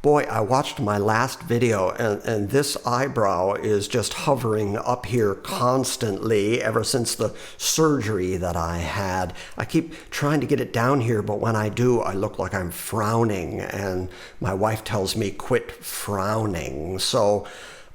Boy, I watched my last video and this eyebrow is just hovering up here constantly ever since the surgery that I had. I keep trying to get it down here, but when I do, I look like I'm frowning, and my wife tells me quit frowning. So,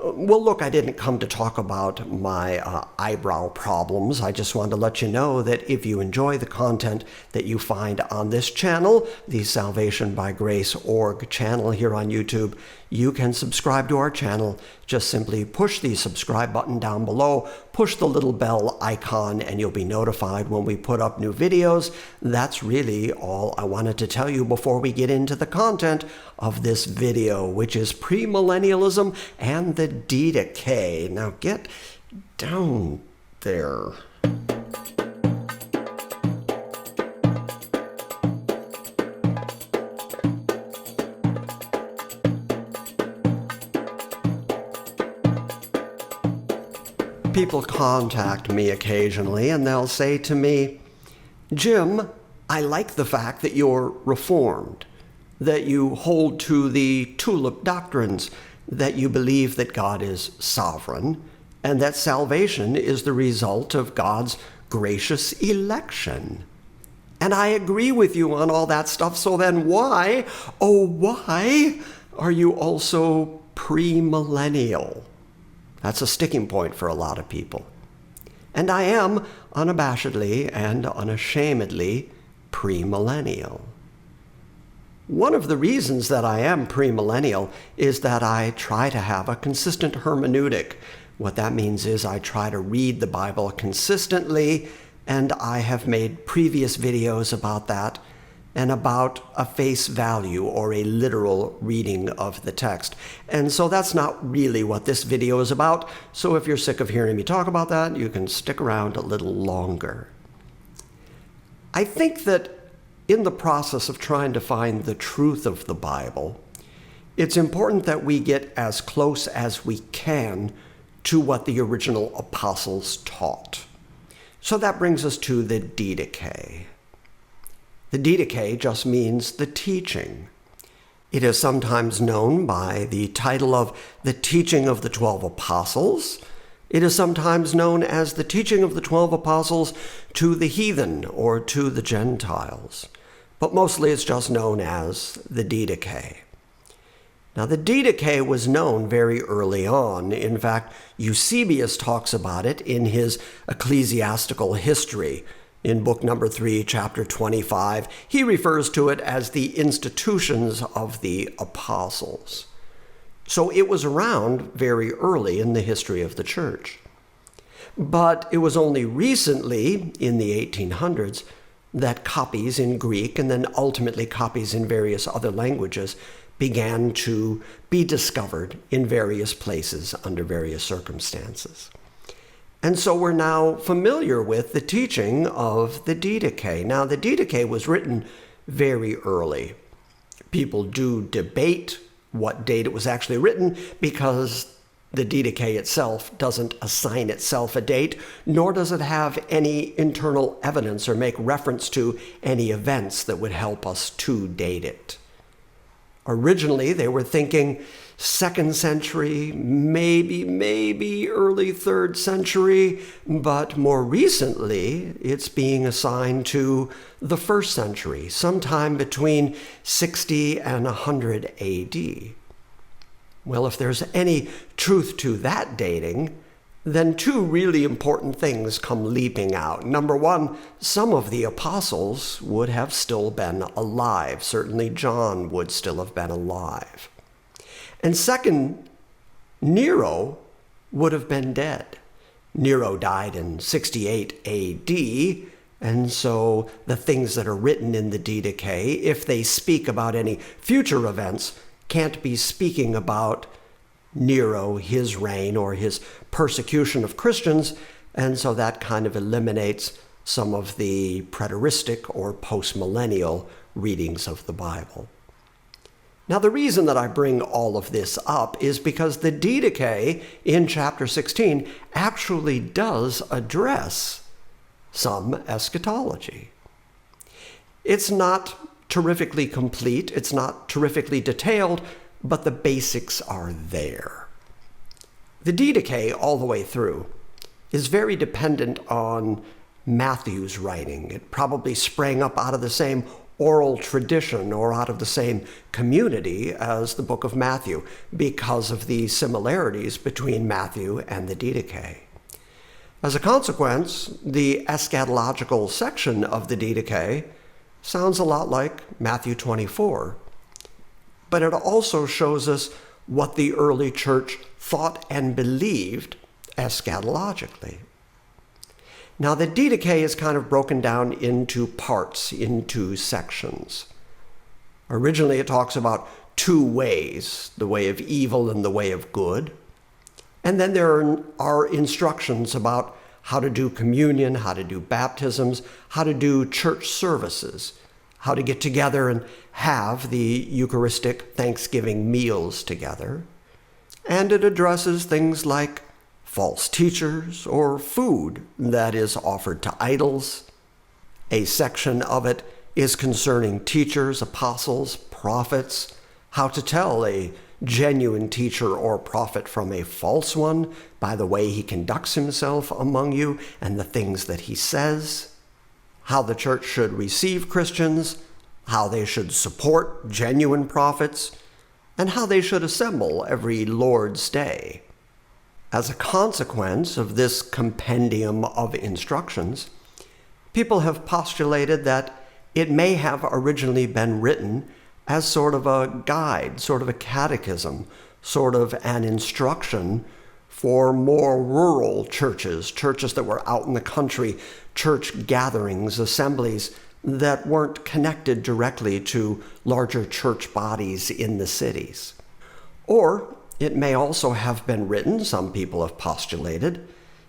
well, look, I didn't come to talk about my eyebrow problems. I just wanted to let you know that if you enjoy the content that you find on this channel, the Salvation by Grace org channel here on YouTube, you can subscribe to our channel. Just simply push the subscribe button down below, push the little bell icon, and you'll be notified when we put up new videos. That's really all I wanted to tell you before we get into the content of this video, which is Premillennialism and the Didache. Now get down there. People contact me occasionally and they'll say to me, Jim, I like the fact that you're Reformed, that you hold to the tulip doctrines, that you believe that God is sovereign, and that salvation is the result of God's gracious election. And I agree with you on all that stuff, so then why, oh why, are you also premillennial? That's a sticking point for a lot of people. And I am unabashedly and unashamedly premillennial. One of the reasons that I am premillennial is that I try to have a consistent hermeneutic. What that means is I try to read the Bible consistently, and I have made previous videos about that and about a face value or a literal reading of the text. And so that's not really what this video is about. So if you're sick of hearing me talk about that, you can stick around a little longer. I think that in the process of trying to find the truth of the Bible, it's important that we get as close as we can to what the original apostles taught. So that brings us to the Didache. The Didache just means the teaching. It is sometimes known by the title of the Teaching of the 12 Apostles. It is sometimes known as the Teaching of the 12 Apostles to the heathen or to the Gentiles. But mostly it's just known as the Didache. Now, the Didache was known very early on. In fact, Eusebius talks about it in his ecclesiastical history. In book number 3, chapter 25, he refers to it as the institutions of the apostles. So it was around very early in the history of the church. But it was only recently, in the 1800s, that copies in Greek and then ultimately copies in various other languages began to be discovered in various places under various circumstances. And so we're now familiar with the teaching of the Didache. Now, the Didache was written very early. People do debate what date it was actually written because the Didache itself doesn't assign itself a date, nor does it have any internal evidence or make reference to any events that would help us to date it. Originally, they were thinking 2nd century, maybe early 3rd century, but more recently, it's being assigned to the 1st century, sometime between 60 and 100 AD. Well, if there's any truth to that dating, then two really important things come leaping out. Number one, some of the apostles would have still been alive. Certainly John would still have been alive. And second, Nero would have been dead. Nero died in 68 AD, and so the things that are written in the Didache, if they speak about any future events, can't be speaking about Nero, his reign, or his persecution of Christians, and so that kind of eliminates some of the preteristic or postmillennial readings of the Bible. Now, the reason that I bring all of this up is because the Didache in chapter 16 actually does address some eschatology. It's not terrifically complete, it's not terrifically detailed, but the basics are there. The Didache, all the way through, is very dependent on Matthew's writing. It probably sprang up out of the same oral tradition or out of the same community as the book of Matthew because of the similarities between Matthew and the Didache. As a consequence, the eschatological section of the Didache sounds a lot like Matthew 24, but it also shows us what the early church thought and believed eschatologically. Now, the Didache is kind of broken down into parts, into sections. Originally, it talks about two ways, the way of evil and the way of good. And then there are instructions about how to do communion, how to do baptisms, how to do church services, how to get together and have the Eucharistic Thanksgiving meals together. And it addresses things like false teachers or food that is offered to idols. A section of it is concerning teachers, apostles, prophets, how to tell a genuine teacher or prophet from a false one by the way he conducts himself among you and the things that he says, how the church should receive Christians, how they should support genuine prophets, and how they should assemble every Lord's Day. As a consequence of this compendium of instructions, people have postulated that it may have originally been written as sort of a guide, sort of a catechism, sort of an instruction for more rural churches, churches that were out in the country, church gatherings, assemblies that weren't connected directly to larger church bodies in the cities. Or it may also have been written, some people have postulated,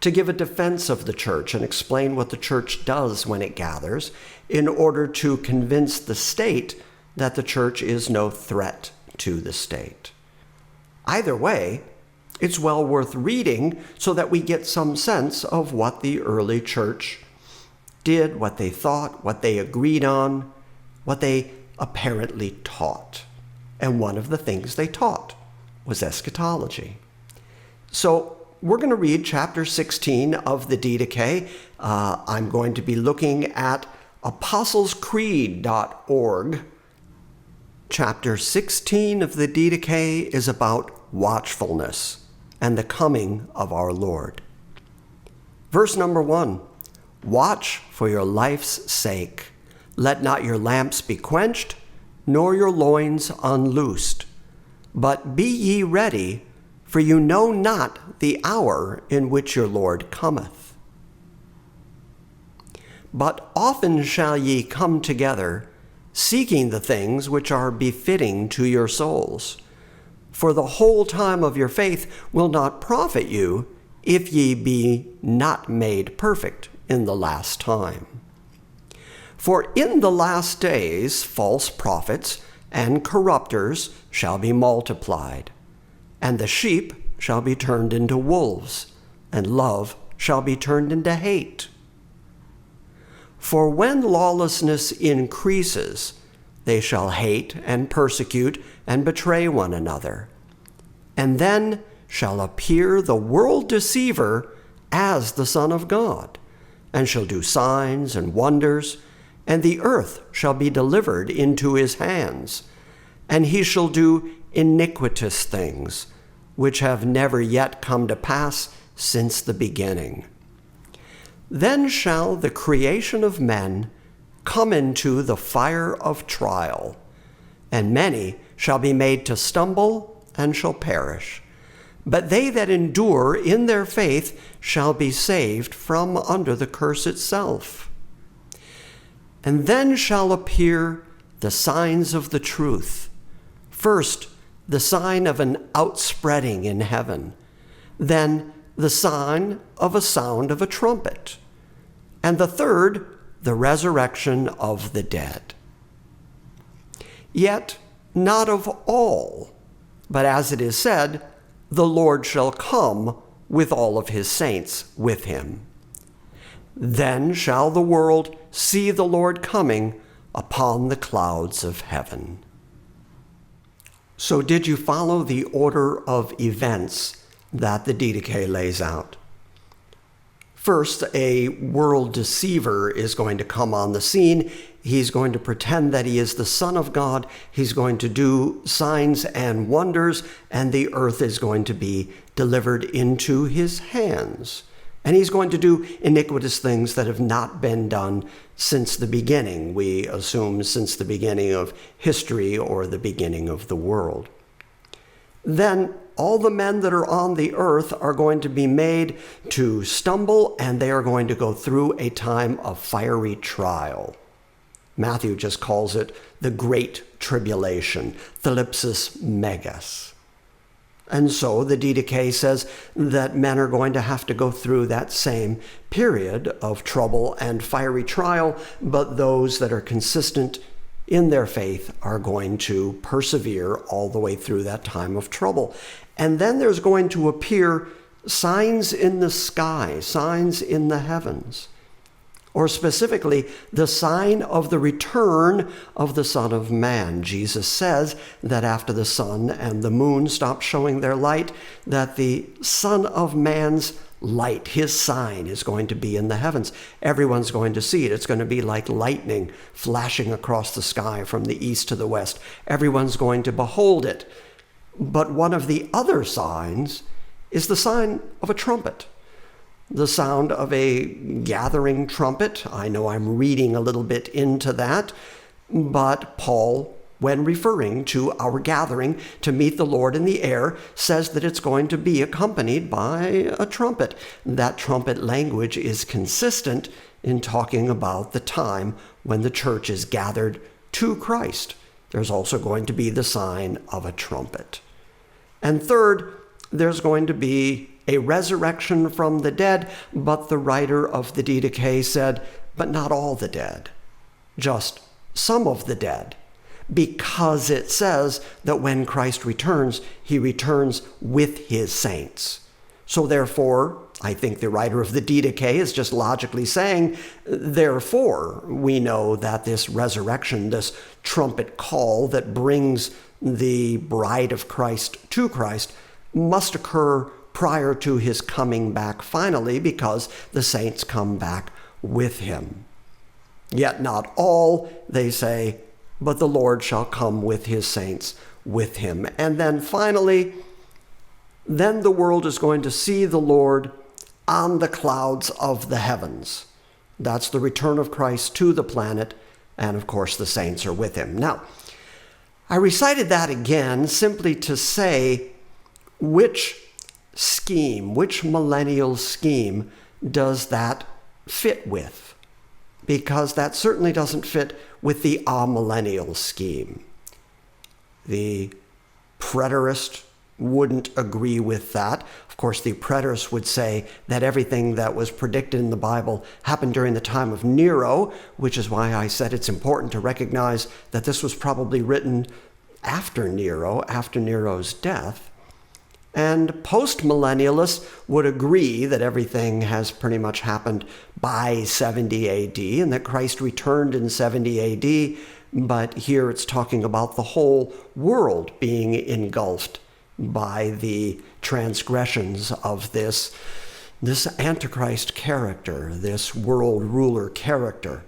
to give a defense of the church and explain what the church does when it gathers in order to convince the state that the church is no threat to the state. Either way, it's well worth reading so that we get some sense of what the early church did, what they thought, what they agreed on, what they apparently taught. And one of the things they taught was eschatology. So we're going to read chapter 16 of the Didache. I'm going to be looking at apostlescreed.org. Chapter 16 of the Didache is about watchfulness and the coming of our Lord. Verse number 1, watch for your life's sake. Let not your lamps be quenched, nor your loins unloosed. But be ye ready, for you know not the hour in which your Lord cometh. But often shall ye come together, seeking the things which are befitting to your souls. For the whole time of your faith will not profit you, if ye be not made perfect in the last time. For in the last days false prophets and corrupters shall be multiplied, and the sheep shall be turned into wolves, and love shall be turned into hate. For when lawlessness increases, they shall hate and persecute and betray one another. And then shall appear the world deceiver as the Son of God, and shall do signs and wonders, and the earth shall be delivered into his hands, and he shall do iniquitous things, which have never yet come to pass since the beginning. Then shall the creation of men come into the fire of trial, and many shall be made to stumble and shall perish. But they that endure in their faith shall be saved from under the curse itself. And then shall appear the signs of the truth. First, the sign of an outspreading in heaven, then the sign of a sound of a trumpet, and the third, the resurrection of the dead. Yet not of all, but as it is said, the Lord shall come with all of his saints with him. Then shall the world see the Lord coming upon the clouds of heaven. So did you follow the order of events that the Didache lays out? First, a world deceiver is going to come on the scene. He's going to pretend that he is the Son of God. He's going to do signs and wonders, and the earth is going to be delivered into his hands. And he's going to do iniquitous things that have not been done since the beginning. We assume since the beginning of history or the beginning of the world. Then all the men that are on the earth are going to be made to stumble, and they are going to go through a time of fiery trial. Matthew just calls it the Great Tribulation, thlipsis megas. And so the Didache says that men are going to have to go through that same period of trouble and fiery trial, but those that are consistent in their faith are going to persevere all the way through that time of trouble. And then there's going to appear signs in the sky, signs in the heavens, or specifically the sign of the return of the Son of Man. Jesus says that after the sun and the moon stop showing their light, that the Son of Man's light, his sign, is going to be in the heavens. Everyone's going to see it. It's going to be like lightning flashing across the sky from the east to the west. Everyone's going to behold it. But one of the other signs is the sign of a trumpet, the sound of a gathering trumpet. I know I'm reading a little bit into that, but Paul, when referring to our gathering to meet the Lord in the air, says that it's going to be accompanied by a trumpet. That trumpet language is consistent in talking about the time when the church is gathered to Christ. There's also going to be the sign of a trumpet. And third, there's going to be a resurrection from the dead, but the writer of the Didache said, but not all the dead, just some of the dead, because it says that when Christ returns, he returns with his saints. So therefore, I think the writer of the Didache is just logically saying, therefore, we know that this resurrection, this trumpet call that brings the bride of Christ to Christ, must occur prior to his coming back finally, because the saints come back with him. Yet not all, they say, but the Lord shall come with his saints with him. And then finally, then the world is going to see the Lord on the clouds of the heavens. That's the return of Christ to the planet, and of course the saints are with him. Now, I recited that again simply to say which scheme, which millennial scheme does that fit with? Because that certainly doesn't fit with the amillennial scheme. The preterist wouldn't agree with that. Of course, the preterists would say that everything that was predicted in the Bible happened during the time of Nero, which is why I said it's important to recognize that this was probably written after Nero, after Nero's death. And postmillennialists would agree that everything has pretty much happened by 70 AD and that Christ returned in 70 AD, but here it's talking about the whole world being engulfed by the transgressions of this Antichrist character, this world ruler character.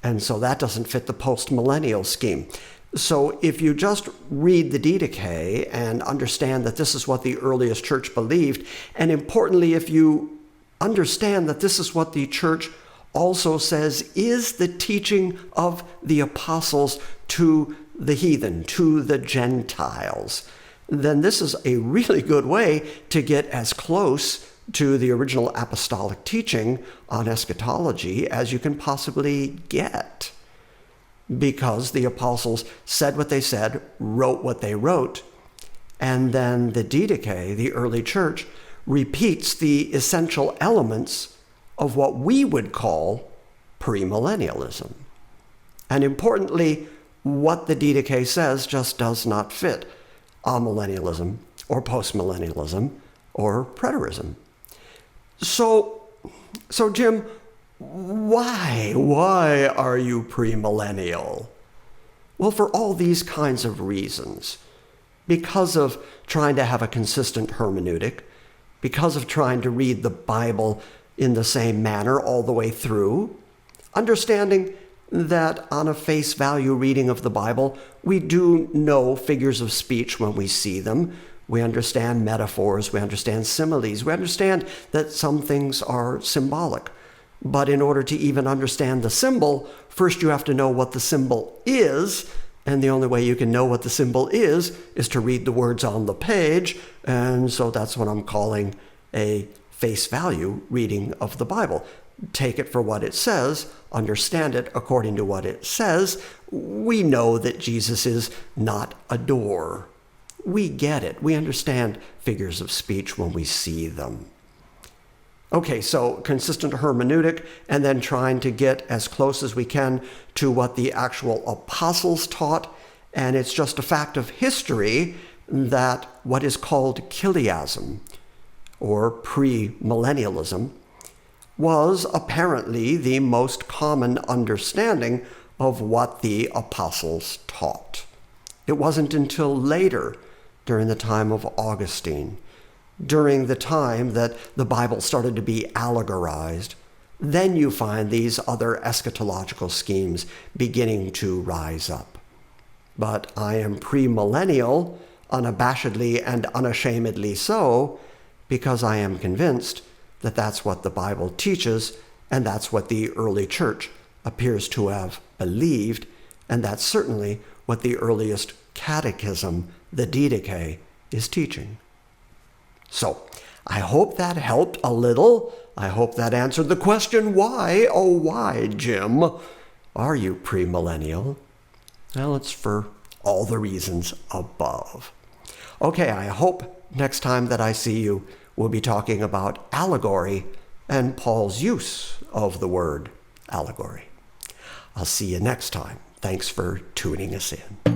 And so that doesn't fit the postmillennial scheme. So if you just read the Didache and understand that this is what the earliest church believed, and importantly, if you understand that this is what the church also says is the teaching of the apostles to the heathen, to the Gentiles, then this is a really good way to get as close to the original apostolic teaching on eschatology as you can possibly get. Because the apostles said what they said, wrote what they wrote, and then the Didache, the early church, repeats the essential elements of what we would call premillennialism. And importantly, what the Didache says just does not fit amillennialism or postmillennialism or preterism. So Jim, why are you premillennial? Well, for all these kinds of reasons. because of trying to have a consistent hermeneutic, because of trying to read the Bible in the same manner all the way through, understanding that on a face value reading of the Bible, we do know figures of speech when we see them. We understand metaphors, we understand similes, we understand that some things are symbolic. But in order to even understand the symbol, first you have to know what the symbol is, and the only way you can know what the symbol is to read the words on the page, and so that's what I'm calling a face value reading of the Bible. Take it for what it says, understand it according to what it says. We know that Jesus is not a door. We get it. We understand figures of speech when we see them. Okay, so consistent hermeneutic, and then trying to get as close as we can to what the actual apostles taught. And it's just a fact of history that what is called chiliasm, or premillennialism, was apparently the most common understanding of what the apostles taught. It wasn't until later, during the time of Augustine, during the time that the Bible started to be allegorized, then you find these other eschatological schemes beginning to rise up. But I am premillennial, unabashedly and unashamedly so, because I am convinced that that's what the Bible teaches, and that's what the early church appears to have believed, and that's certainly what the earliest catechism, the Didache, is teaching. So, I hope that helped a little. I hope that answered the question, why, oh why, Jim, are you premillennial? Well, it's for all the reasons above. Okay, I hope next time that I see you, we'll be talking about allegory and Paul's use of the word allegory. I'll see you next time. Thanks for tuning us in.